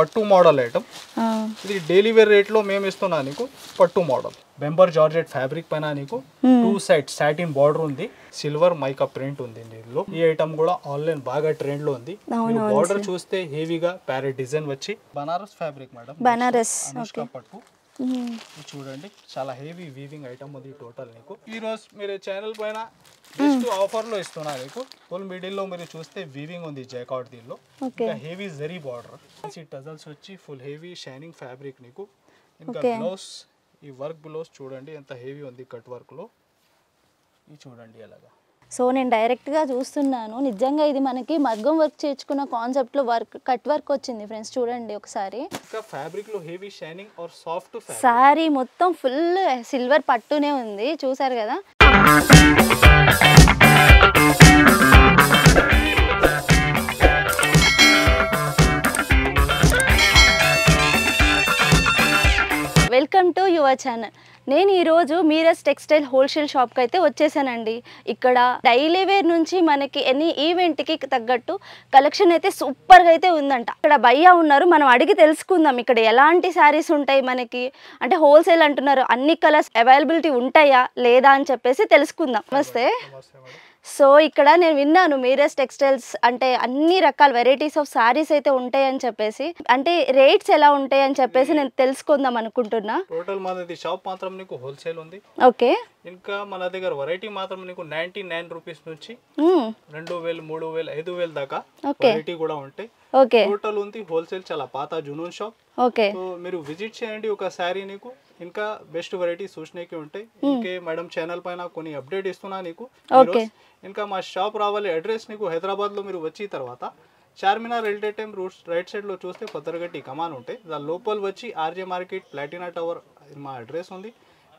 పట్టు model item. ఇది daily wear rate లో మేము ఇస్తున్నా నీకు పట్టు మోడల్. బెంబర్ జార్జెట్ ఫ్యాబ్రిక్ పైన నీకు 2 సైడ్ సాటిన్ బార్డర్ ఉంది, సిల్వర్ మైకా ప్రింట్ ఉంది దీనిలో. ఈ ఐటమ్ కూడా ఆన్లైన్ బాగా ట్రెండ్ లో ఉంది. బార్డర్ చూస్తే హెవీగా ప్యారెట్ డిజైన్ వచ్చి బనారస్ ఫ్యాబ్రిక్ మేడం, బనారస్ పట్టు. చూడండి చాలా హెవీ వీవింగ్ ఐటమ్ ఉంది టోటల్ నీకు. ఈ రోజు మీరు ఛానల్ పైన బెస్ట్ ఆఫర్ లో ఇస్తున్నా నీకు. ఫుల్ మిడిల్ లో మీరు చూస్తే వీవింగ్ ఉంది జైకాట్ దీనిలో. ఇంకా హెవీ జరీ బార్డర్, టజల్స్ వచ్చి ఫుల్ హెవీ షైనింగ్ ఫ్యాబ్రిక్ నీకు. ఇంకా బ్లౌజ్, ఈ వర్క్ బ్లౌజ్ చూడండి ఎంత హెవీ ఉంది కట్ వర్క్ లో. ఇది చూడండి అలాగా. సో నేను డైరెక్ట్గా చూస్తున్నాను, నిజంగా ఇది మనకి మగ్గం వర్క్ చేర్చుకున్న కాన్సెప్ట్లో వర్క్ కట్ వర్క్ వచ్చింది ఫ్రెండ్స్. చూడండి ఒకసారి. ఫ్యాబ్రిక్ లో heavy shining or soft sari మొత్తం ఫుల్ సిల్వర్ పట్టునే ఉంది, చూసారు కదా. Welcome to your channel. నేను ఈరోజు మీరస్ టెక్స్టైల్ హోల్సేల్ షాప్కి అయితే వచ్చేసానండి. ఇక్కడ డైలీ వేర్ నుంచి మనకి ఎనీ ఈవెంట్కి తగ్గట్టు కలెక్షన్ అయితే సూపర్గా అయితే ఉందంట. ఇక్కడ భయ్యా ఉన్నారు, మనం అడిగి తెలుసుకుందాం ఇక్కడ ఎలాంటి శారీస్ ఉంటాయి మనకి. అంటే హోల్సేల్ అంటున్నారు, అన్ని కలర్స్ అవైలబిలిటీ ఉంటాయా లేదా అని చెప్పేసి తెలుసుకుందాం. నమస్తే. సో ఇక్కడ నేను విన్నాను మీరస్ టెక్స్టైల్స్ అంటే అన్ని రకాల వెరైటీస్ ఆఫ్ సారీస్ అయితే ఉంటాయని చెప్పేసి, అంటే రేట్స్ ఎలా ఉంటాయని చెప్పేసి నేను తెలుసుకుందాం అనుకుంటున్నా. టోటల్ మనది షాప్ మాత్రం నీకు హోల్సేల్ ఉంది. ఓకే. ఇంకా మన దగ్గర వెరైటీ మాత్రం నీకు 99 రూపీస్ నుంచి 2000, 3000, 5000 దాకా వెరైటీ కూడా ఉంటాయి. ఓకే. టోటల్ ఉంది హోల్సేల్, చాలా పాత జునూన్ షాప్. ఓకే. సో మీరు విజిట్ చేయండి ఒక సారీ నీకు ఇంకా బెస్ట్ వెరైటీ చూసినకి ఉంటాయి. ఇంకే మేడం ఛానల్ పైన కొన్ని అప్డేట్ ఇస్తున్నా నీకు. ఇంకా మా షాప్ రావాలి అడ్రస్ నీకు హైదరాబాద్ లో మీరు వచ్చిన తర్వాత Charminar railway time right side లో చూస్తే పత్తరగట్టి కమాన్ ఉంటాయి. దాని లోపల వచ్చి ఆర్జే మార్కెట్ ప్లాటినా టవర్ మా అడ్రస్ ఉంది.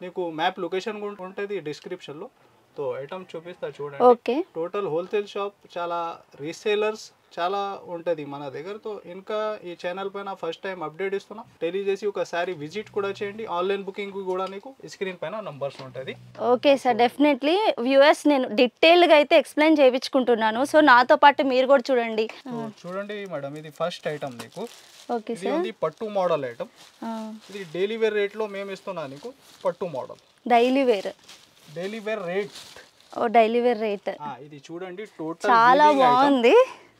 నీకు మ్యాప్ లొకేషన్ ఉంటుంది డిస్క్రిప్షన్ లో. तो ఐటమ్ చూపిస్తా చూడండి. టోటల్ హోల్సేల్ షాప్, చాలా రీసేలర్స్ చాలా ఉంటది మన దగ్గర. తో ఇంకా ఈ ఛానల్ పైన ఫస్ట్ టైం అప్డేట్ ఇస్తున్నా, తెలియజేసి ఒకసారి విజిట్ కూడా చేయండి. ఆన్లైన్ బుకింగ్ కూడా నీకు స్క్రీన్ పైన నంబర్స్ ఉంటది. ఓకే సార్, డెఫినెట్లీ వ్యూవర్స్ నేను డీటెయిల్ గా అయితే ఎక్స్ప్లెయిన్ చేయించుకుంటున్నాను. సో నాతో పాటు మీరు కూడా చూడండి. చూడండి మేడం, ఇది ఫస్ట్ ఐటమ్ నీకు. ఓకే సార్, ఇది పట్టు మోడల్ ఐటమ్. ఇది డైలీ వేర్ రేట్ లో మేము ఇస్తున్నా నీకు పట్టు మోడల్. Daily wear rate. ఓ డైలీ వేర్ రేట్. ఇది చూడండి టోటల్ చాలా బాగుంది.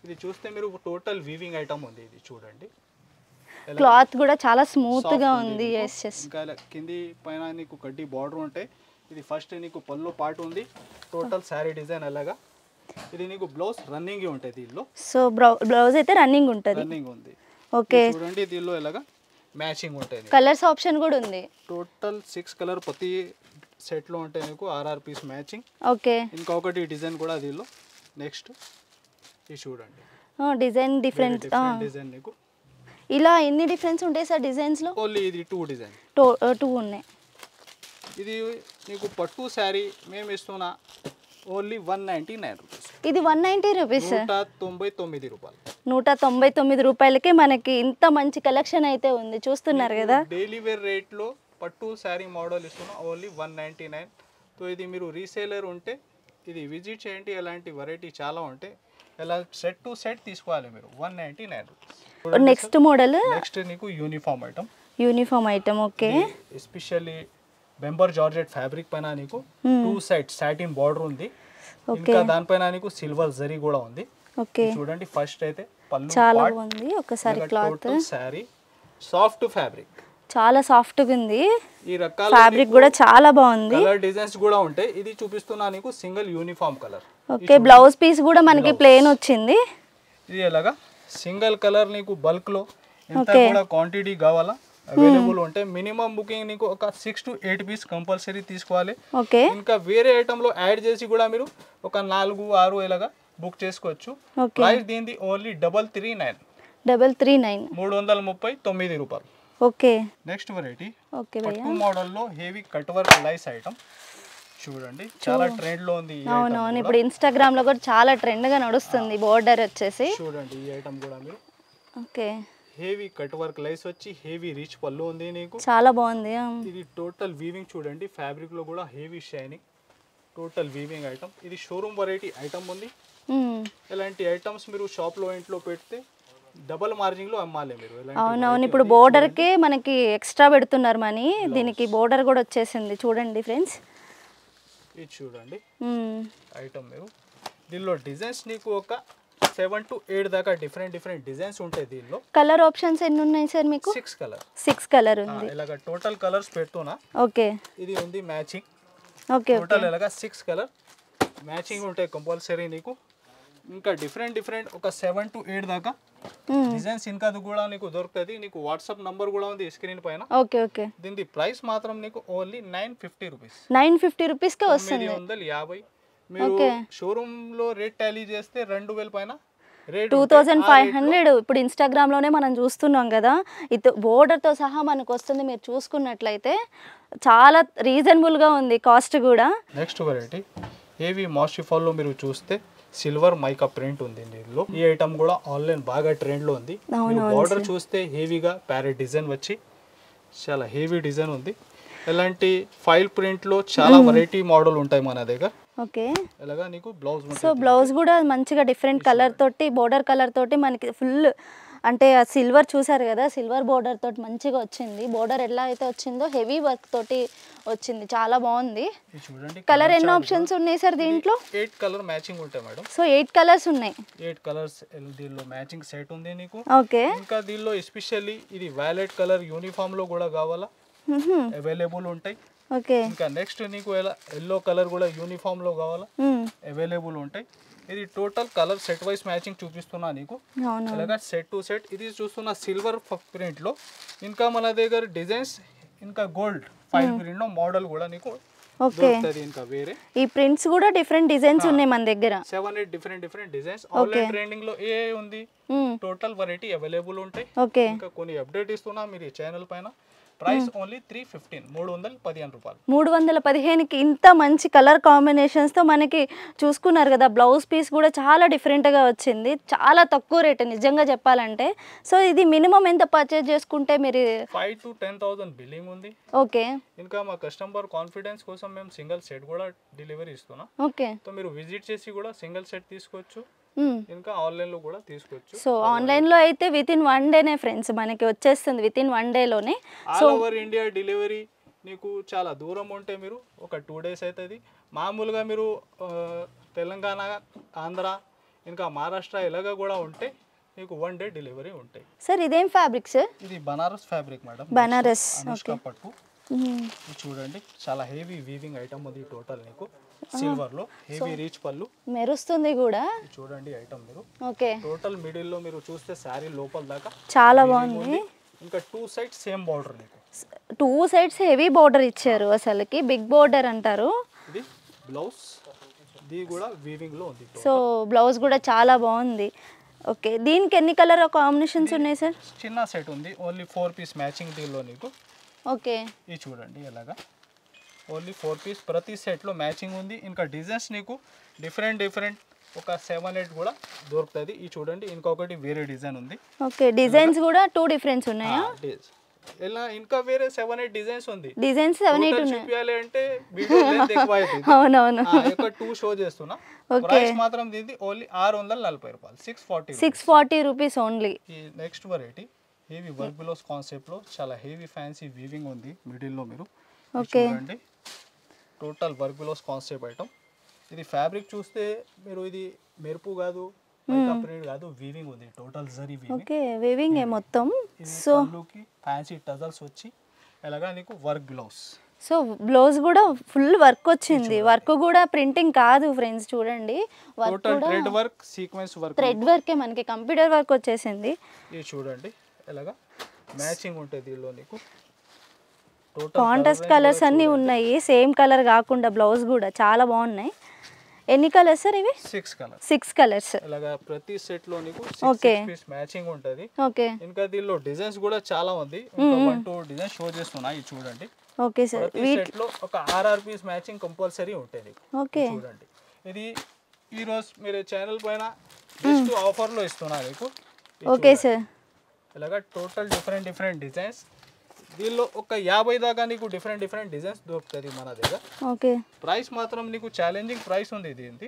ఇది చూస్తే మీరు టోటల్ వీవింగ్ ఐటమ్ ఉంది. ఇది చూడండి, క్లాత్ కూడా చాలా స్మూత్ గా ఉంది. yes yes. ఇంకా కింది పైన నీకు కడ్డీ బార్డర్ ఉంటాయి. ఇది ఫస్ట్ నీకు పల్లో పార్ట్ ఉంది. టోటల్ సారీ డిజైన్ అలాగా. ఇది నీకు బ్లౌజ్ రన్నింగ్ ఉంటుంది దీనిలో. సో బ్లౌజ్ అయితే రన్నింగ్ ఉంది. ఓకే. చూడండి దీనిలో ఎలాగా మ్యాచింగ్ ఉంటుంది. కలర్స్ ఆప్షన్ కూడా ఉంది. టోటల్ 6 కలర్ ప్రతి సెట్ లో ఉంటాయి నీకు. RR piece matching. ఓకే. ఇంకొకటి డిజైన్ కూడా దీనిలో. నెక్స్ట్ ఇది చూడండి, డిజైన్ డిఫరెంట్ డిజైన్ నీకు. ఇలా ఎన్ని డిఫరెన్స్ ఉంటాయి సార్ డిజైన్స్ లో? ఓన్లీ ఇది 2 డిజైన్, 2 ఉన్నాయి. ఇది నీకు పట్టు శారీ మేము ఇస్తున్నా ఓన్లీ 199 రూపీస్. ఇది 190 రూపీస్, 199 రూపాయలు. 199 రూపాయలకి మనకి ఇంత మంచి కలెక్షన్ అయితే ఉంది, చూస్తున్నారు కదా. డైలీ వేర్ రేట్ లో పట్టు శారీ మోడల్ ఇస్తున్నా ఓన్లీ 199. సో ఇది మీరు రీసేలర్ ఉంటే ఇది విజిట్ చేయండి. ఎలాంటి వెరైటీ చాలా ఉంటాయి. ఎలా సెట్ టు సెట్ తీసుకోవాలి మీరు. 199 రూపీస్. నెక్స్ట్ మోడల్, నెక్స్ట్ నీకు uniform item. Okay. Especially బెంబర్ georgette fabric పైన నీకు 2 సైడ్ సాటిన్ బార్డర్ ఉంది. ఇంకా దానిపైన నీకు సిల్వర్ జరీ కూడా ఉంది. ఓకే. చూడండి ఫస్ట్ అయితే పళ్ళు చాలా బాగుంది. ఒకసారి క్లాత్ సారీ సాఫ్ట్ ఫ్యాబ్రిక్, చాలా సాఫ్ట్ గా ఉంది. ఈ రకాల ఫ్యాబ్రిక్ కూడా చాలా బాగుంది. కలర్ డిజైన్స్ కూడా ఉంటాయి. ఇది చూపిస్తున్నా నీకు single uniform colour. Okay. Blouse piece కూడా మనకి ప్లెయిన్ వచ్చింది. ఇది ఎలాగా సింగిల్ కలర్ నీకు బల్క్ లో ఎంత కూడా క్వాంటిటీ కావాలా అవైలబుల్ ఉంటాయి. మినిమం బుకింగ్ నీకు ఒక 6 to 8 పీస్ కంపల్సరీ తీసుకోవాలి. ఓకే. ఇంకా వేరే ఐటమ్ లో యాడ్ చేసి కూడా మీరు ఒక 4, 6 ఇలాగా బుక్ చేసుకోవచ్చు. ప్రైస్ దీనిది ఓన్లీ 339. 339 రూపాయలు. ఓకే. నెక్స్ట్ వెరైటీ ఓకే పట్టు మోడల్ లో హెవీ కట్ వర్క్ లైస్ ఐటమ్. చూడండి చాలా ట్రెండ్ లో ఉంది. అవునవును, ఇప్పుడు ఇన్స్టాగ్రామ్ లో కూడా చాలా ట్రెండ్ గా నడుస్తుంది. బోర్డర్ వచ్చేసి చూడండి ఈ ఐటమ్ కూడా మీరు. ఓకే. హెవీ కట్ వర్క్ లైస్ వచ్చి హెవీ రిచ్ పళ్ళు ఉంది నీకు. చాలా బాగుంది. ఇది టోటల్ వీవింగ్ చూడండి. ఫ్యాబ్రిక్ లో కూడా heavy shining, total weaving item. ఇది షోరూమ్ వెరైటీ ఐటమ్ ఉంది. ఇలాంటి ఐటమ్స్ మీరు షాప్ లో ఇంట్లో పెడితే డబుల్ మార్జిన్ లో అమ్మాలి మీరు. అవునవును, ఇప్పుడు బోర్డర్కే మనకి ఎక్స్ట్రా పెడుతున్నారు మనీ. దీనికి బోర్డర్ కూడా వచ్చేసింది చూడండి ఫ్రెండ్స్. ఇది చూడండి ఐటమ్ మీరు. దీనిలో డిజైన్స్ నీకు ఒక 7 to 8 దాకా డిఫరెంట్ డిజైన్స్ ఉంటాయి దీనిలో. కలర్ ఆప్షన్స్ ఎన్ని ఉన్నాయి సార్ మీకు? 6 కలర్ ఉంది. ఇలాగ టోటల్ కలర్స్ పెడుతున్నా. ఓకే, ఇది ఉంది మ్యాచింగ్. ఓకే, టోటల్ ఇలాగ 6 కలర్ మ్యాచింగ్ ఉంటాయి కంపల్సరీ నీకు. ఇంకా డిఫరెంట్ ఒక 7 to 8 దాకా డిజైన్స్ ఇంకా కూడా నీకు దొరుకుతుంది. నీకు వాట్సాప్ నంబర్ కూడా ఉంది స్క్రీన్ పైన. Okay okay. దీని ప్రైస్ మాత్రం నీకు ఓన్లీ 950 రూపీస్. 950 రూపీస్కే వస్తుంది. 950. మీరు షోరూమ్ లో రేట్ టాలీ చేస్తే 2000 పైన రేట్ 2500. ఇప్పుడు ఇన్స్టాగ్రామ్ లోనే మనం చూస్తున్నాం కదా, ఇది బోర్డర్ తో సహా మనకు వస్తుంది. మీరు చూసుకున్నట్లయితే చాలా రీజనబుల్ గా ఉంది కాస్ట్ కూడా. నెక్స్ట్ వెరైటీ ఏవి మాస్టిఫాల్ లో మీరు చూస్తే సిల్వర్ మైకా ప్రింట్ ఉంది దీనిలో. ఈ ఐటమ్ కూడా ఆన్లైన్ బాగా ట్రెండ్ లో ఉంది. బోర్డర్ చూస్తే హెవీగా ప్యారెట్ డిజైన్ వచ్చి చాలా హెవీ డిజైన్ ఉంది. ఇలాంటి ఫైల్ ప్రింట్ లో చాలా వెరైటీ మోడల్ ఉంటాయి మన దగ్గర. ఓకే, ఇలాగా నీకు బ్లౌజ్. సో బ్లౌజ్ కూడా మంచిగా డిఫరెంట్ కలర్ తోటి, బోర్డర్ కలర్ తోటి మనకి ఫుల్ అంటే సిల్వర్ చూసారు కదా, సిల్వర్ బోర్డర్ తోటి మంచిగా వచ్చింది. బోర్డర్ ఎలా అయితే వచ్చిందో హెవీ వర్క్ తోటి వచ్చింది, చాలా బాగుంది. చూడండి కలర్ ఎన్ని ఆప్షన్స్ ఉన్నాయి సార్ దీంట్లో? 8 కలర్ మ్యాచింగ్ ఉంటాయి మేడం. సో 8 కలర్స్ ఉన్నాయి. 8 కలర్స్ దీనిలో మ్యాచింగ్ సెట్ ఉంది నీకు. ఓకే, ఇంకా దీనిలో ఎస్పెషల్లీ ఇది వైలెట్ కలర్ యూనిఫామ్ లో కూడా కావాలా అవైలబుల్ ఉంటాయి. ఓకే, ఇంకా నెక్స్ట్ నీకు ఎల్లో కలర్ కూడా యూనిఫామ్ లో కావాలా అవైలబుల్ ఉంటాయి. ఇది total colour set wise matching చూపిస్తున్నా నీకు. అలాగా సెట్ టు సెట్ ఇది చూస్తున్నా సిల్వర్ ప్రింట్ లో. ఇంకా మన దగ్గర డిజైన్స్ ఇంకా గోల్డ్ ఫైల్ ప్రింట్ లో మోడల్ కూడా నీకు దొరుకుతది. ఇంకా వేరే ఈ ప్రింట్స్ కూడా డిఫరెంట్ డిజైన్స్ ఉన్నాయి మన దగ్గర. 7-8 డిఫరెంట్ డిజైన్స్ ఆన్లైన్ ట్రెండింగ్ లో ఏ ఉంది. టోటల్ వెరైటీ అవైలబుల్ ఉంటాయి. ఇంకా కొన్ని అప్డేట్ ఇస్తున్నా మీరు ఈ ఛానల్ పైన. ప్రైస్ ఓన్లీ 315 రూపాయలు. 315కి ఇంత మంచి కలర్ కాంబినేషన్స్ తో మనకి చూసుకున్నారు కదా. బ్లౌజ్ పీస్ కూడా చాలా డిఫరెంట్ గా వచ్చింది, చాలా తక్కువ రేట్ నిజంగా చెప్పాలంటే. సో ఇది మినిమం ఎంత పర్చేజ్ చేసుకుంటే మీరు? 5 to 10,000 బిల్లింగ్ ఉంది. ఓకే, ఇంకా మా కస్టమర్ కాన్ఫిడెన్స్ కోసం మేము సింగిల్ సెట్ కూడా డెలివరీ ఇస్తున్నాం. ఓకే, సో మీరు విజిట్ చేసి కూడా సింగిల్ సెట్ తీసుకోవచ్చు. ఇంకా ఆన్లైన్ లో కూడా తీసుకోవచ్చు. సో ఆన్లైన్ లో అయితే విత్ ఇన్ 1 డేనే ఫ్రెండ్స్ మనకి వచ్చేస్తుంది, విత్ ఇన్ 1 డేలోనే. All over India delivery. నీకు చాలా దూరం ఉంటే మీరు ఒక 2 days అవుతుంది. మామూలుగా మీరు తెలంగాణ, ఆంధ్ర, ఇంకా మహారాష్ట్ర ఇలాగా కూడా ఉంటే మీకు 1 day డెలివరీ ఉంటాయి. సార్ ఇదేం ఫ్యాబ్రిక్ సార్? ఇది బనారస్ ఫ్యాబ్రిక్ మేడం. బనారస్ పట్టు. చూడండి చాలా హెవీ వీవింగ్ ఐటమ్ ఉంది టోటల్ నీకు. సిల్వర్ లో హెవీ రీచ్ పళ్ళు మెరుస్తుంది కూడా. చూడండి ఐటమ్ మీరు. ఓకే, టోటల్ మిడిల్ లో మీరు చూస్తే సారీ లోపల దాకా చాలా బాగుంది. ఇంకా 2 sides సేమ్ బోర్డర్ నీకు. 2 sides హెవీ బోర్డర్ ఇచ్చారు, అసలుకి బిగ్ బోర్డర్ అంటారు. ఇది బ్లౌజ్, ఇది కూడా వీవింగ్ లో ఉంది. సో బ్లౌజ్ కూడా చాలా బాగుంది. ఓకే, దీనికి ఎన్ని కలర్ కాంబినేషన్స్ ఉన్నాయి సార్? చిన్న సెట్ ఉంది, ఓన్లీ 4 piece మ్యాచింగ్ దీనిలో నీకు. ఓకే, ఇది చూడండి ఎలాగా ఓన్లీ 4 piece ప్రతి సెట్ లో మ్యాచింగ్ ఉంది. ఇంకా డిజైన్స్ నీకు డిఫరెంట్ ఒక 7-8 కూడా దొరుకుతుంది. ఇది చూడండి ఇంకొకటి వేరే డిజైన్ ఉంది. ఓకే, డిజైన్స్ కూడా 2 డిఫరెన్స్ ఉన్నాయా? ఇలా ఇంకా వేరే 7-8 డిజైన్స్ ఉంది. డిజైన్స్ 7-8 ఉన్నాయి. చూపించాలి అంటే వీడియో లెంత్ ఎక్కువ అవుతుంది. అవునవును, ఒక 2 షో చేస్తున్నా. ప్రైస్ మాత్రం దీనిది ఓన్లీ 640 రూపాయలు. 640 రూపీస్ ఓన్లీ. ఈ నెక్స్ట్ వెరైటీ హెవీ వర్క్ బిలోస్ కాన్సెప్ట్ లో చాలా హెవీ ఫ్యాన్సీ వీవింగ్ ఉంది మిడిల్ లో మీరు. చూడండి టోటల్ వర్క్ బిలోస్ కాన్సెప్ట్ ఐటమ్. ఇది ఫ్యాబ్రిక్ చూస్తే మీరు ఇది మెరుపు కాదు, మైకా ప్రింట్ కాదు, వీవింగ్ ఉంది total zari weaving. Okay, weaving ఏ మొత్తం. సో ఫ్యాన్సీ టజల్స్ వచ్చి ఎలాగా నీకు వర్క్ బ్లౌజ్. సో బ్లౌజ్ కూడా ఫుల్ వర్క్ వచ్చింది. వర్క్ కూడా ప్రింటింగ్ కాదు ఫ్రెండ్స్, చూడండి వర్క్ కూడా thread work, sequence work. Thread వర్కే మనకి కంప్యూటర్ వర్క్ వచ్చేసింది. ఇది చూడండి ఎలాగా మ్యాచింగ్ ఉంటుంది దీనిలో నీకు. కాంట్రాస్ట్ కలర్స్ అన్నీ ఉన్నాయి, సేమ్ కలర్ కాకుండా బ్లౌజ్ కూడా చాలా బాగున్నాయి. ఎన్ని కలర్స్ సార్ ఇవి? 6 కలర్స్. ఇలాగా ప్రతి సెట్ లో నీకు 6 piece మ్యాచింగ్ ఉంటది. ఓకే, ఇంకా దీనిలో డిజైన్స్ కూడా చాలా ఉంది. ఇంకా 1-2 డిజైన్స్ షో చేస్తున్నా. ఇది చూడండి. ఓకే సార్, ప్రతి సెట్ లో ఒక 6 piece మ్యాచింగ్ కంపల్సరీ ఉంటుంది. ఓకే, చూడండి ఇది ఈ రోజు మీరు ఛానల్ పైన జస్ట్ ఆఫర్ లో ఇస్తున్నా మీకు. ఓకే సార్, ఇలాగా టోటల్ డిఫరెంట్ డిజైన్స్. దీనిలో ఒక 50 దాకా నీకు డిఫరెంట్ డిజైన్స్ దొరుకుతుంది మన దగ్గర. ఓకే, ప్రైస్ మాత్రం నీకు ఛాలెంజింగ్ ప్రైస్ ఉంది దీనిది.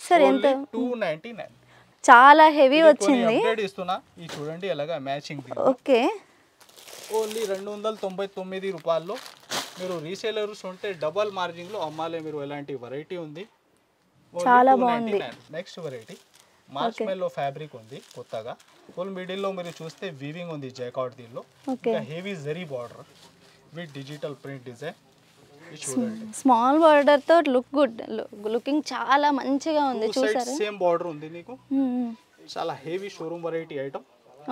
సార్ ఎంత? 299. చాలా హెవీ వచ్చింది. అప్డేట్ ఇస్తున్నా, ఈ చూడండి ఎలాగా మ్యాచింగ్. ఓకే, ఓన్లీ 299 రూపాయల్లో మీరు రీసేలర్స్ ఉంటే డబల్ మార్జిన్లో అమ్మాలే మీరు. ఎలాంటి వెరైటీ ఉంది, చాలా బాగుంది. నెక్స్ట్ వెరైటీ మార్చ్ మెల్లో ఫ్యాబ్రిక్ ఉంది కొత్తగా. ఫుల్ మిడిల్లో మీరు చూస్తే వీవింగ్ ఉంది జైకాట్. దీనిలో heavy zari border with digital print design. చూడండి స్మాల్ బార్డర్ తో లుకింగ్ చాలా మంచిగా ఉంది. చూసారా, సేమ్ బార్డర్ ఉంది నీకు. చాలా heavy showroom variety item.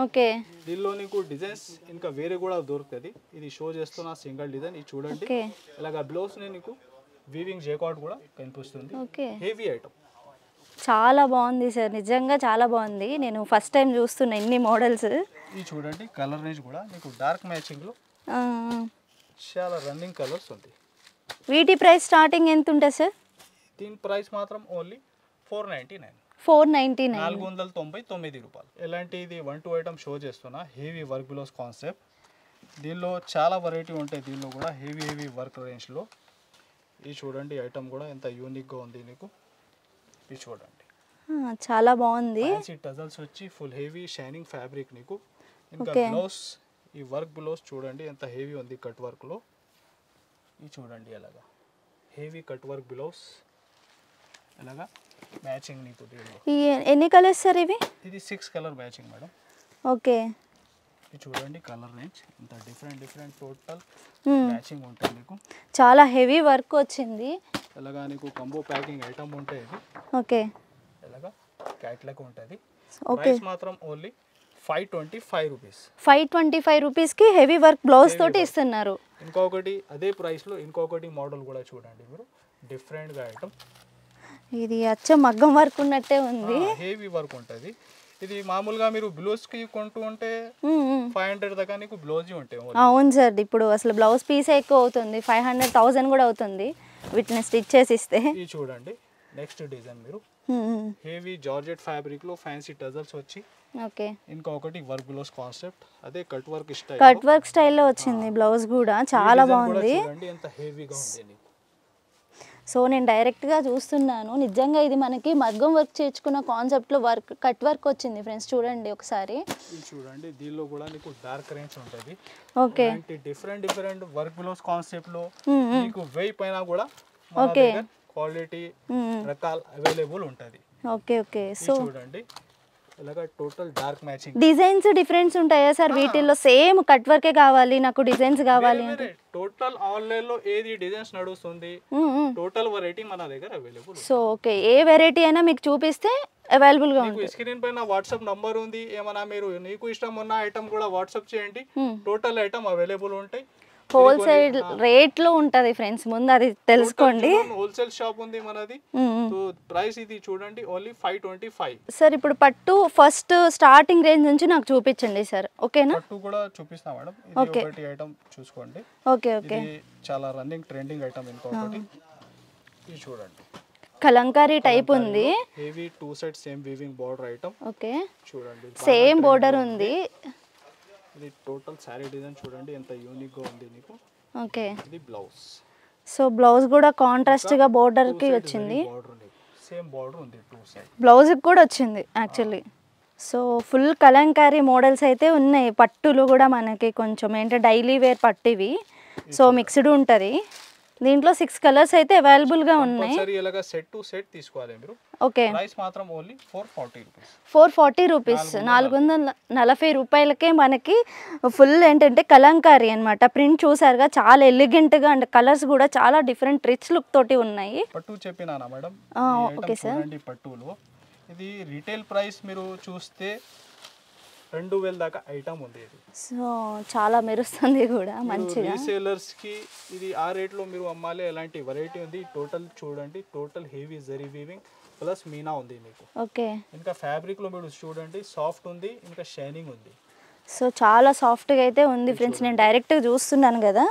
Okay, దీనిలో నీకు డిజైన్స్ ఇంకా వేరే కూడా దొరుకుతుంది. ఇది షో చేస్తున్న సింగిల్ డిజైన్. ఇది చూడండి ఇలాగా బ్లౌజ్ ని నీకు వీవింగ్ జైకాట్ కూడా కనిపిస్తుంది. హెవీ ఐటమ్, చాలా బాగుంది సార్, నిజంగా చాలా బాగుంది. నేను ఫస్ట్ టైం చూస్తున్నా ఇన్ని మోడల్స్. ఇది చూడండి కలర్ రేంజ్ కూడా నీకు డార్క్ మ్యాచింగ్ లో చాలా రన్నింగ్ కలర్స్ ఉంది. వీటి ప్రైస్ స్టార్టింగ్ ఎంత ఉంటుంది సార్? దీని ప్రైస్ మాత్రం ఓన్లీ 499. 499 రూపాయలు. ఎలాంటి ఇది 1-2 ఐటమ్ షో చేస్తున్నా. Heavy work blouse concept. దీనిలో చాలా వెరైటీ ఉంటాయి. దీనిలో కూడా హెవీ వర్క్ రేంజ్లో. ఇది చూడండి ఐటమ్ కూడా ఎంత యూనిక్గా ఉంది నీకు. ఇది చూడండి చాలా బాగుంది. టజల్స్ వచ్చి ఫుల్ హెవీ షైనింగ్ ఫ్యాబ్రిక్ నీకు. ఇంకా బ్లౌజ్, ఈ వర్క్ బ్లౌజ్ చూడండి ఎంత హెవీ ఉంది కట్ వర్క్లో. ఇది చూడండి ఎలాగా హెవీ కట్ వర్క్ బ్లౌజ్ ఎలాగా మ్యాచింగ్ నీకు. ఎన్ని కలర్స్ సార్ ఇవి? ఇది 6 కలర్ మ్యాచింగ్ మేడం. ఓకే, ఇది చూడండి కలర్ రేంజ్ ఇంత డిఫరెంట్ టోటల్ మ్యాచింగ్ ఉంటుంది నీకు. చాలా హెవీ వర్క్ వచ్చింది. ఎలాగా నీకు కంబో ప్యాకింగ్ ఐటమ్ ఉంటాయి. ఓకే, ఎలాగా క్యాట్లాగ్ ఉంటుంది. ప్రైస్ మాత్రం ఓన్లీ 525 రూపీస్. 525 రూపీస్కి హెవీ వర్క్ బ్లౌజ్ తోటి ఇస్తున్నారు. ఇంకొకటి అదే ప్రైస్లో ఇంకొకటి మోడల్ కూడా చూడండి మీరు. డిఫరెంట్గా ఐటమ్. ఇది అచ్చ మగ్గం వర్క్ ఉన్నట్టే ఉంది. హెవీ వర్క్ ఉంటుంది. ఇది మామూలుగా మీరు బ్లౌజ్కి కొంటూ ఉంటే 500 దాకా నీకు బ్లౌజ్ ఉంటాయి. అవును సార్, ఇప్పుడు అసలు బ్లౌజ్ పీసే ఎక్కువ అవుతుంది. 500,000 కూడా అవుతుంది వీటిని స్టిచ్ చేసి ఇస్తే. ఇది చూడండి నెక్స్ట్ డిజైన్ మీరు. హెవీ జార్జెట్ ఫ్యాబ్రిక్ లో ఫ్యాన్సీ టజల్స్ వచ్చి. ఓకే, ఇంకొకటి వర్క్ బ్లౌజ్ కాన్సెప్ట్. అదే cut work style. Cut work స్టైల్లో వచ్చింది బ్లౌజ్ కూడా. చాలా బాగుంది. చూడండి ఎంత హెవీగా ఉంది నీకు. సో నేను డైరెక్ట్గా చూస్తున్నాను. నిజంగా ఇది మనకి మగ్గం వర్క్ చేర్చుకున్న కాన్సెప్ట్లో వర్క్ కట్ వర్క్ వచ్చింది ఫ్రెండ్స్. చూడండి ఒకసారి. చూడండి దీనిలో కూడా నీకు డార్క్ రేంజ్ ఉంటుంది. ఓకే, డిఫరెంట్ వర్క్ బ్లౌజ్ కాన్సెప్ట్లో నీకు 1000 పైన కూడా క్వాలిటీ రకాల అవైలబుల్ ఉంటుంది. ఓకే ఓకే, సో చూడండి ఇలాగా total dark matching. Designs difference ఉంటాయా సార్ వీటిల్లో? సేమ్ కట్ వర్కే కావాలి నాకు, డిజైన్స్ కావాలి అంటే టోటల్ ఆన్లైన్ లో ఏది డిజైన్స్ నడుస్తుంది టోటల్ వెరైటీ మన దగ్గర అవైలబుల్. సో ఓకే, ఏ వెరైటీ అయినా మీకు చూపిస్తే అవైలబుల్ గా ఉంటుంది. స్క్రీన్ పైన వాట్సాప్ నంబర్ ఉంది. ఏమైనా మీరు నీకు ఇష్టం ఉన్న ఐటమ్ కూడా వాట్సాప్ చేయండి. టోటల్ ఐటమ్ అవైలబుల్ ఉంటాయి. హోల్సేల్ రేట్ లో ఉంటది ఫ్రెండ్స్, ముందు అది తెలుసుకోండి. హోల్సేల్ షాప్ ఉంది మనది. సో ప్రైస్ ఇది చూడండి ఓన్లీ 525. సార్ ఇప్పుడు పట్టు ఫస్ట్ స్టార్టింగ్ రేంజ్ నుంచి నాకు చూపించండి సార్. ఓకేనా? పట్టు కూడా చూపిస్తా మేడం. ఇది ఒకటి ఐటమ్ చూసుకోండి. ఓకే ఓకే, ఇది చాలా రన్నింగ్ ట్రెండింగ్ ఐటమ్. ఇంకొకటి ఇది చూడండి కలంకారీ టైప్ ఉంది. Heavy 2 side same weaving border item. Okay, చూడండి సేమ్ బోర్డర్ ఉంది. ఇది టోటల్ సారీ డిజైన్ చూడండి ఎంత యూనిక్ గా ఉంది నీకు. ఓకే, ఇది బ్లౌజ్. సో బ్లౌజ్ కూడా కాంట్రాస్ట్ గా బోర్డర్ కి వచ్చింది. సేమ్ బోర్డర్ ఉంది 2 సైడ్. బ్లౌజ్ కూడా వచ్చింది actually. So full Kalamkari models అయితే ఉన్నాయి. పట్టులు కూడా మనకి కొంచెం ఏంటంటే డైలీ వేర్ పట్టివి. సో మిక్స్డ్ ఉంటుంది. దీంట్లో 6 కలర్స్ అయితే అవైలబుల్ గా ఉన్నాయి. సరే ఇలాగా సెట్ టు సెట్ తీసుకోవాలి మీరు. ఓకే, ప్రైస్ మాత్రం ఓన్లీ 440 రూపీస్. 440 రూపీస్, 440 రూపాయలకే మనకి ఫుల్ ఏంటంటే కలంకారీ అన్నమాట. ప్రింట్ చూసారుగా చాలా ఎలిగెంట్ గా, అండ్ కలర్స్ కూడా చాలా డిఫరెంట్ రిచ్ లుక్ తోటి ఉన్నాయి. పట్టు చెప్పినానా మేడం? Okay sir. పట్టులో ఇది రీటైల్ ప్రైస్ మీరు చూస్తే 2000 దాకా ఐటమ్ ఉంది. ఇది సో చాలా మెరుస్తుంది కూడా మంచిగా. రీసేలర్స్ కి ఇది ఆ రేట్ లో మీరు అమ్మాలి. ఎలాంటి వెరైటీ ఉంది. టోటల్ చూడండి total heavy zari weaving plus Meena ఉంది మీకు. ఓకే, ఇంకా ఫ్యాబ్రిక్ లో మీరు చూడండి సాఫ్ట్ ఉంది, ఇంకా షైనింగ్ ఉంది. సో చాలా సాఫ్ట్గా అయితే ఉంది ఫ్రెండ్స్. నేను డైరెక్ట్గా చూస్తున్నాను కదా.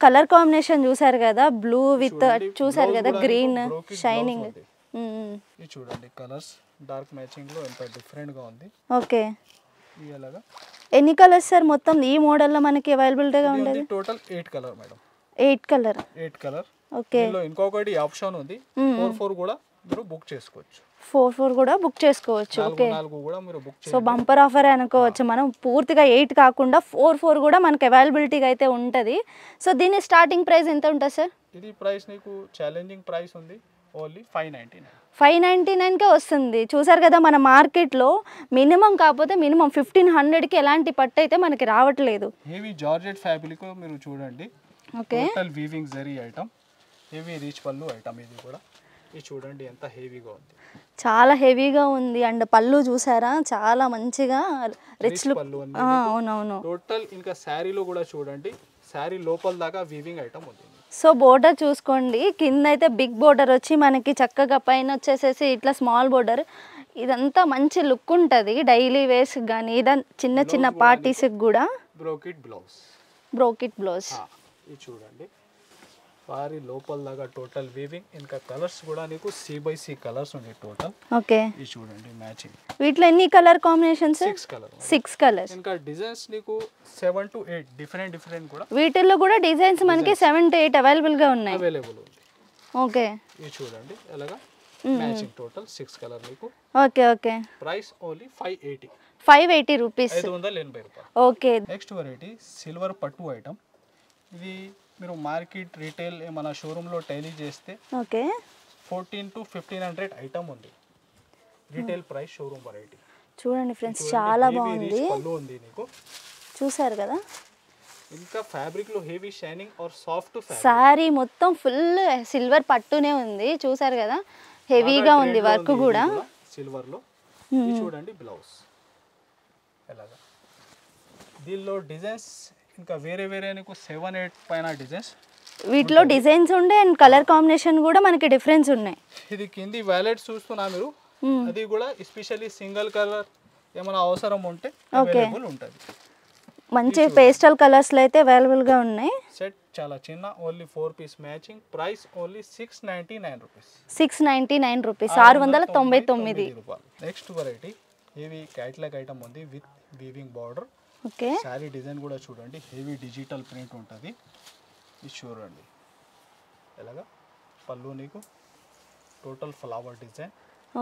కలర్ కాంబినేషన్ చూసారు కదా, బ్లూ విత్ చూసారు కదా గ్రీన్ షైనింగ్. ఇది చూడండి కలర్స్ డార్క్ మ్యాచింగ్ లో ఎంత డిఫరెంట్ గా ఉంది. ఓకే, ఇలాగా ఎన్ని కలర్స్ సార్ మొత్తం ఈ మోడల్లో మనకి అవైలబిలిటీగా ఉండేది? Total 8 colour madam. 8 colour. Okay, ఇందులో ఇంకొకటి ఆప్షన్ ఉంది 4 కూడా మీరు బుక్ చేసుకోవచ్చు. 4 కూడా బుక్ చేసుకోవచ్చు. ఓకే, 4 కూడా మీరు బుక్ సో బంపర్ ఆఫర్ అనుకోవచ్చు మనం. పూర్తిగా 8 కాకుండా 4 కూడా మనకి అవైలబిలిటీగా అయితే ఉంటుంది. సో దీని స్టార్టింగ్ ప్రైస్ ఎంత ఉంటుంది సార్? ఇది ప్రైస్ నీకు ఛాలెంజింగ్ ప్రైస్ ఉంది, ఓన్లీ 599. 599కే వస్తుంది. చూసారు కదా, మన మార్కెట్లో మినిమం కాకపోతే మినిమం 1500కి ఎలాంటి పట్టు అయితే మనకి రావట్లేదు. హెవీ జార్జెట్ ఫ్యాబ్రిక్ మీరు చూడండి. Okay, total weaving zari item, heavy rich పళ్ళు ఐటమ్. ఇది కూడా ఇది చూడండి ఎంత హెవీగా ఉంది, చాలా హెవీగా ఉంది. అండ్ పళ్ళు చూసారా, చాలా మంచిగా రిచ్ లుక్. పళ్ళు ఉంది. అవునవును. టోటల్ ఇంకా శారీలో కూడా చూడండి, శారీ లోపల దాకా వీవింగ్ ఐటమ్ ఉంది. సో బోర్డర్ చూసుకోండి, కింద అయితే బిగ్ బోర్డర్ వచ్చి మనకి చక్కగా, పైన వచ్చేసేసి ఇట్లా స్మాల్ బోర్డర్. ఇదంతా మంచి లుక్ ఉంటుంది డైలీ వేర్స్ కానీ, ఇదంతా చిన్న చిన్న పార్టీస్కి కూడా. బ్రోకెట్ బ్లౌజ్, బ్రోకెట్ బ్లౌజ్ ఇది చూడండి, సారీ లోపల దాకా టోటల్ వీవింగ్. ఇంకా కలర్స్ కూడా నీకు C/C కలర్స్ ఉన్నాయి టోటల్. ఓకే, ఇది చూడంండి మ్యాచింగ్. వీటిలో ఎన్ని కలర్ కాంబినేషన్స్? 6 కలర్స్. ఇంకా డిజైన్స్ నీకు 7 to 8 డిఫరెంట్ కూడా. వీటిల్లో కూడా డిజైన్స్ మనకి 7 to 8 అవైలబుల్గా ఉన్నాయి. అవైలబుల్ ఉంది. ఓకే, ఇది చూడండి ఎలాగా మ్యాచింగ్. టోటల్ 6 కలర్ మీకు. Okay okay. Price only 580. 580 rupees. 580 రూపాయలు. ఓకే. నెక్స్ట్ వెరైటీ సిల్వర్ పట్టు ఐటమ్. ఇది మీరు మార్కెట్ రీటైల్ మన షోరూంలో టైలీ చేస్తే ఓకే 14 to 1500 ఐటమ్ ఉంది. Retail price showroom variety. చూడండి ఫ్రెండ్స్, చాలా బాగుంది. పళ్ళు ఉంది నీకు, చూసారు కదా. ఇంకా ఫ్యాబ్రిక్ లో heavy shining or soft fabric. Sari మొత్తం ఫుల్ సిల్వర్ పట్టునే ఉంది. చూసారు కదా, హెవీగా ఉంది వర్క్ కూడా సిల్వర్ లో. చూడండి బ్లౌజ్ ఎలాగా. దీనిలో డిజైన్స్ ఇంకా వేరే నీకు 7-8 పైన డిజైన్స్. వీటిలో డిజైన్స్ ఉండే అండ్ కలర్ కాంబినేషన్ కూడా మనకి డిఫరెన్స్ ఉన్నాయి. ఇది కింది వ్యాలెట్ చూస్తున్నా మీరు, అది కూడా ఎస్పెషల్లీ సింగిల్ కలర్ ఏమైనా అవసరం ఉంటే అవైలబుల్ ఉంటుంది. మంచి పేస్టల్ కలర్స్లో అయితే అవైలబుల్గా ఉన్నాయి. సెట్ చాలా చిన్న, only 4 piece matching. Price only 699 rupees. 699 rupees, 699 రూపాయలు. Next variety heavy catalogue item ఉంది with weaving border. Okay, sari design కూడా చూడండి, హెవీ డిజిటల్ ప్రింట్ ఉంటుంది. ఇది చూడండి ఎలాగా పళ్ళు నీకు టోటల్ ఫ్లవర్ డిజైన్.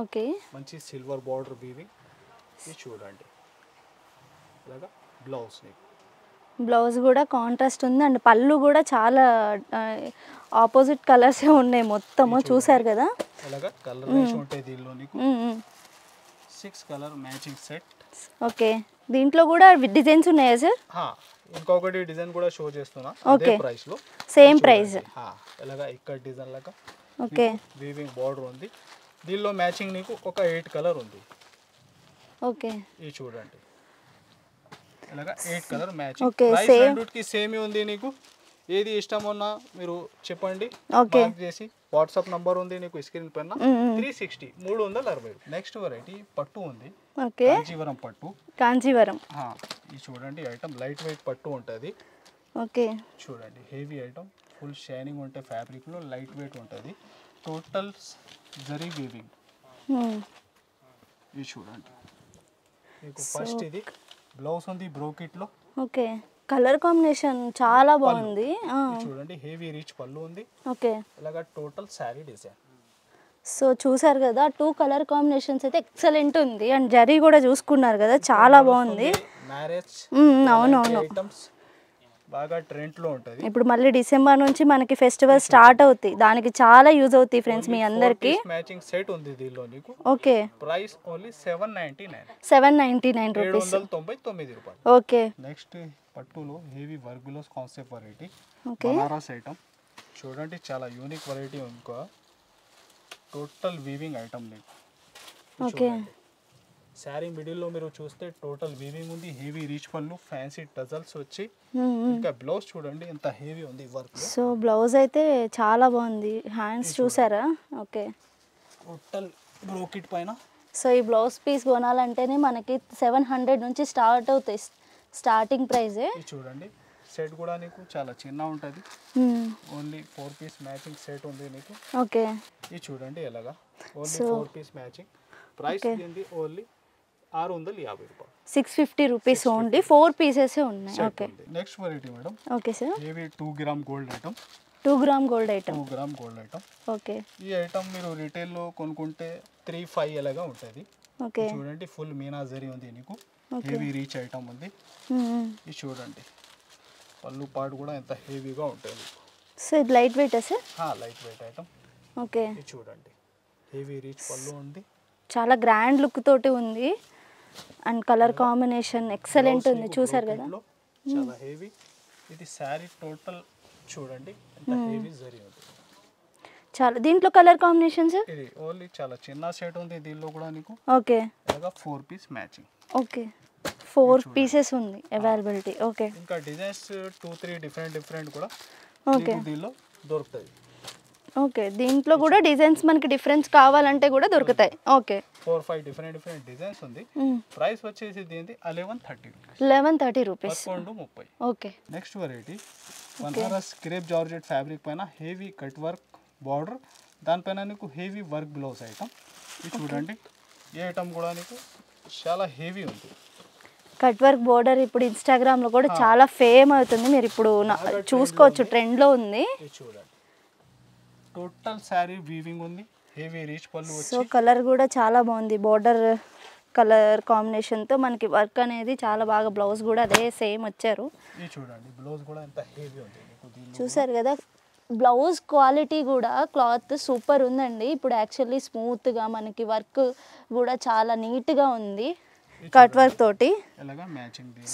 ఓకే, మంచి సిల్వర్ బార్డర్ వీవింగ్. ఇది చూడండి ఇలాగా బ్లౌజ్ నీకు. బ్లౌజ్ కూడా కాంట్రాస్ట్ ఉంది అండ్ పళ్ళు కూడా చాలా ఆపోజిట్ కలర్సే ఉన్నాయి మొత్తము. చూసారు కదా ఇలాగా కలర్ రేషియో ఉంటాయి దీనిలో నీకు. 6 కలర్ మ్యాచింగ్ సెట్. ఓకే, దీంట్లో కూడా డిజైన్స్ ఉన్నాయా సార్? ఇంకొకటి డిజైన్ కూడా షో చేస్తున్నా. ఓకే, అదే ప్రైస్ లో సేమ్ ప్రైస్. ఇలాగా ఇక్కడ డిజైన్ లాగా ఓకే వీవింగ్ బార్డర్ ఉంది. దీనిలో మ్యాచింగ్ నీకు ఒక 8 కలర్ ఉంది. ఓకే, ఇది చూడండి ఇలాగా 8 కలర్ మ్యాచింగ్. ఓకే, ప్రైస్ రెండుకి సేమ్ ఉంది. నీకు ఏది ఇష్టం ఉన్నా మీరు చెప్పండి, మార్క్ చేసి. వాట్సాప్ నంబర్ ఉంది నీకు స్క్రీన్ పైన. 360 360. నెక్స్ట్ వెరైటీ పట్టు ఉంది. ఓకే, కాంచీవరం పట్టు. కాంచీవరం. ఇది చూడండి ఐటమ్ లైట్ వెయిట్ పట్టు ఉంటుంది. ఓకే, చూడండి హెవీ ఐటమ్, ఫుల్ షైనింగ్ ఉంటే ఫ్యాబ్రిక్ లో, లైట్ వెయిట్ ఉంటుంది. Total zari weaving. ఇది చూడండి మీకు ఫస్ట్ ఇది బ్లౌజ్ ఉంది బ్రోకెట్ లో. ఓకే, కలర్ కాంబినేషన్ చాలా బాగుంది. చూడండి హెవీ రిచ్ పళ్ళు ఉంది. ఓకే, ఇలాగా టోటల్ శారీ డిజైన్. సో చూసారు కదా, 2 కలర్ కాంబినేషన్స్ అయితే ఎక్సలెంట్ ఉంది. అండ్ జరీ కూడా చూసుకున్నారు కదా, చాలా బాగుంది. మ్యారేజ్ అవునవును, ఐటమ్స్ బాగా ట్రెండ్ లో ఉంటుంది. ఇప్పుడు మళ్ళీ డిసెంబర్ నుంచి మనకి ఫెస్టివల్ స్టార్ట్ అవుతాయి, దానికి చాలా యూజ్ అవుతాయి ఫ్రెండ్స్ మీ అందరికి. మ్యాచింగ్ సెట్ ఉంది దీనిలో నీకు. Okay, price only 799. 799 రూపీస్. 799 రూపాయలు. ఓకే, నెక్స్ట్ పట్టులో హెవీ వర్గులోస్ concept variety. Okay, Banaras item చూడండి, చాలా యూనిక్ వెరైటీ. ఇంకా టోటల్ వీవింగ్ ఐటమ్ నీకు. ఓకే, శారీ మిడిల్ లో మీరు చూస్తే టోటల్ వీవింగ్ ఉంది. Heavy rich pallu, fancy tassels వచ్చి. ఇంకా బ్లౌజ్ చూడండి ఎంత హెవీ ఉంది వర్క్. సో బ్లౌజ్ అయితే చాలా బాగుంది. హ్యాండ్స్ చూసారా? ఓకే, టోటల్ బ్రోకెట్ పైన. సో ఈ బ్లౌజ్ పీస్ కొనాలంటేనే మనకి 700 నుంచి స్టార్ట్ అవుతాయి, స్టార్టింగ్ ప్రైజే. చూడండి సెట్ కూడా నీకు చాలా చిన్న ఉంటుంది. ఓన్లీ 4 పీస్ మ్యాచింగ్ సెట్ ఉంది నీకు. ఓకే, ఇది చూడండి ఎలాగా ఓన్లీ 4 పీస్ మ్యాచింగ్. ప్రైస్ ఏంది ఓన్లీ 650 రూపాయలు. 650 రూపీస్ ఓన్లీ. 4 పీసెస్ ఉన్నాయి. Okay, next variety madam. Okay sir. ఏవి 2 gram gold item. 2 gram gold item. 2 gram gold item. Okay. ఈ ఐటమ్ మీరు రిటైల్లో కొనుక్కుంటే 3-5 అలాగా ఉంటుంది. ఓకే. చూడండి ఫుల్ మీనా జరీ ఉంది నీకు, హెవీ రీచ్ ఐటమ్ ఉంది. ఇది చూడండి పళ్ళు పాటు కూడా ఎంత హెవీగా ఉంటుంది. సో ఇది light weight sir? Light weight item. Okay. ఇది చూడండి హెవీ రీచ్ పళ్ళు ఉంది, చాలా గ్రాండ్ లుక్ తోటి ఉంది అండ్ కలర్ కాంబినేషన్ ఎక్సలెంట్ ఉంది. చూసారు కదా చాలా హెవీ. ఇది శారీ టోటల్ చూడండి ఎంత హెవీ జరీ ఉంది. చాలా దీంట్లో కలర్ కాంబినేషన్స్ ఇది ఓన్లీ చాలా చిన్న సెట్ ఉంది దీనిలో కూడా నీకు. ఓకే. ఇలాగా 4 పీస్ మ్యాచింగ్. ఓకే 4 పీసెస్ ఉంది అవైలబిలిటీ. ఓకే. ఇంకా డిజైన్స్ 2-3 డిఫరెంట్ కూడా ఓకే దీనిలో దొరుకుతాయి. ఓకే దీంట్లో కూడా డిజైన్స్ మనకి డిఫరెన్స్ కావాలంటే కూడా దొరుకుతాయి. ఓకే 4-5 డిఫరెంట్ డిజైన్స్ ఉంది. ప్రైస్ వచ్చేసి దీనిది 1130 rupees. 1130. Okay. Next variety Banaras crepe georgette fabric పైన హెవీ కట్ వర్క్ బార్డర్, దానిపైన నీకు హెవీ వర్క్ బ్లౌజ్ ఐటమ్. ఇది చూడండి ఈ ఐటమ్ కూడా నీకు చాలా హెవీ ఉంది. కట్ వర్క్ బోర్డర్ ఇప్పుడు ఇన్స్టాగ్రామ్లో కూడా చాలా ఫేమ్ అవుతుంది. మీరు ఇప్పుడు చూసుకోవచ్చు ట్రెండ్లో ఉంది. ఇది చూడండి టోటల్ శారీ వీవింగ్ ఉంది, హెవీ రీచ్ పళ్ళు వచ్చి. సో కలర్ కూడా చాలా బాగుంది, బోర్డర్ కలర్ కాంబినేషన్తో మనకి వర్క్ అనేది చాలా బాగా. బ్లౌజ్ కూడా అదే సేమ్ వచ్చారు. ఇది చూడండి బ్లౌజ్ కూడా ఎంత హెవీ ఉంది మీకు. చూసారు కదా బ్లౌజ్ క్వాలిటీ కూడా క్లాత్ సూపర్ ఉందండి. ఇప్పుడు యాక్చువల్లీ స్మూత్గా మనకి వర్క్ కూడా చాలా నీట్గా ఉంది కట్ వర్క్ తోటి.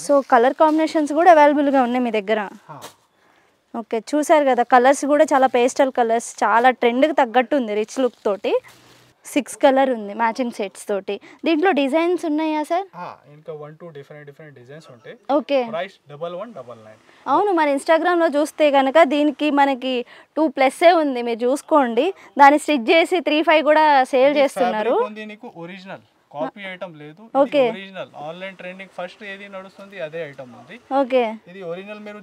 సో కలర్ కాంబినేషన్స్ కూడా అవైలబుల్గా ఉన్నాయి మీ దగ్గర. ఓకే చూసారు కదా కలర్స్ కూడా చాలా పేస్టల్ కలర్స్, చాలా ట్రెండ్కి తగ్గట్టు ఉంది. రిచ్ లుక్ తోటి 6 కలర్ ఉంది మ్యాచింగ్ సెట్స్ తోటి. దీంట్లో డిజైన్స్ ఉన్నాయా సార్? ఇంకా 1-2 డిఫరెంట్ డిజైన్స్ ఉంటాయి. ఓకే. ప్రైస్ 1199. అవును మన ఇన్స్టాగ్రామ్లో చూస్తే కనుక దీనికి మనకి 2+ ఉంది, మీరు చూసుకోండి. దాన్ని స్టిచ్ చేసి 3-5 కూడా సేల్ చేస్తున్నారు. ఒరిజినల్ కాపీ ఐటమ్ లేదు. Okay. Original online trending first ఏది నడుస్తుంది అదే ఐటమ్ ఉంది. ఓకే. ఇది ఒరిజినల్ మీరు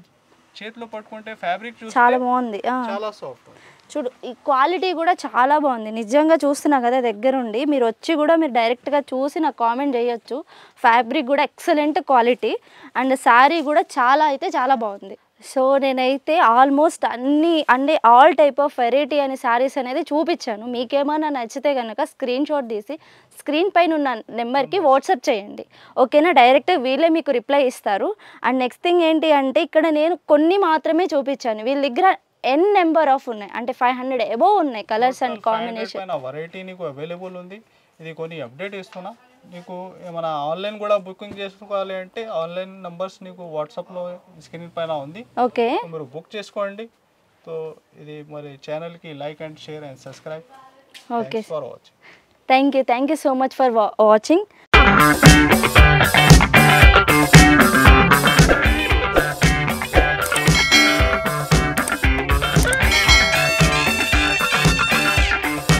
చేతిలో పట్టుకుంటే ఫ్యాబ్రిక్ చాలా బాగుంది, చాలా సాఫ్ట్. చూడు ఈ క్వాలిటీ కూడా చాలా బాగుంది. నిజంగా చూస్తున్నా కదా దగ్గరుండి. మీరు వచ్చి కూడా మీరు డైరెక్ట్గా చూసి నాకు కామెంట్ చేయొచ్చు. ఫ్యాబ్రిక్ కూడా ఎక్సలెంట్ క్వాలిటీ అండ్ శారీ కూడా చాలా బాగుంది. సో నేనైతే ఆల్మోస్ట్ అన్ని ఆల్ టైప్ ఆఫ్ వెరైటీ అనే శారీస్ అనేది చూపించాను. మీకేమైనా నచ్చితే కనుక స్క్రీన్ షాట్ తీసి స్క్రీన్ పైన ఉన్న నెంబర్కి వాట్సాప్ చేయండి. ఓకేనా, డైరెక్ట్ వీళ్ళే మీకు రిప్లై ఇస్తారు. అండ్ నెక్స్ట్ థింగ్ ఏంటి అంటే ఇక్కడ నేను కొన్ని మాత్రమే చూపించాను, వీళ్ళ దగ్గర ఎన్ నెంబర్ ఆఫ్ ఉన్నాయి, అంటే 500 అబోవ్ ఉన్నాయి కలర్స్ అండ్ కాంబినేషన్. వెరైటీ నీకు అవైలబుల్ ఉంది. ఇది కొన్ని అప్డేట్ ఇస్తున్నా. నీకు ఏమైనా ఆన్లైన్ కూడా బుకింగ్ చేసుకోవాలి అంటే ఆన్లైన్ నంబర్స్ నీకు వాట్సాప్లో స్క్రీన్ పైన ఉంది. ఓకే మీరు బుక్ చేసుకోండి. సో ఇది మరి ఛానల్కి like and share and subscribe. Okay for watching. Thank you so much for watching.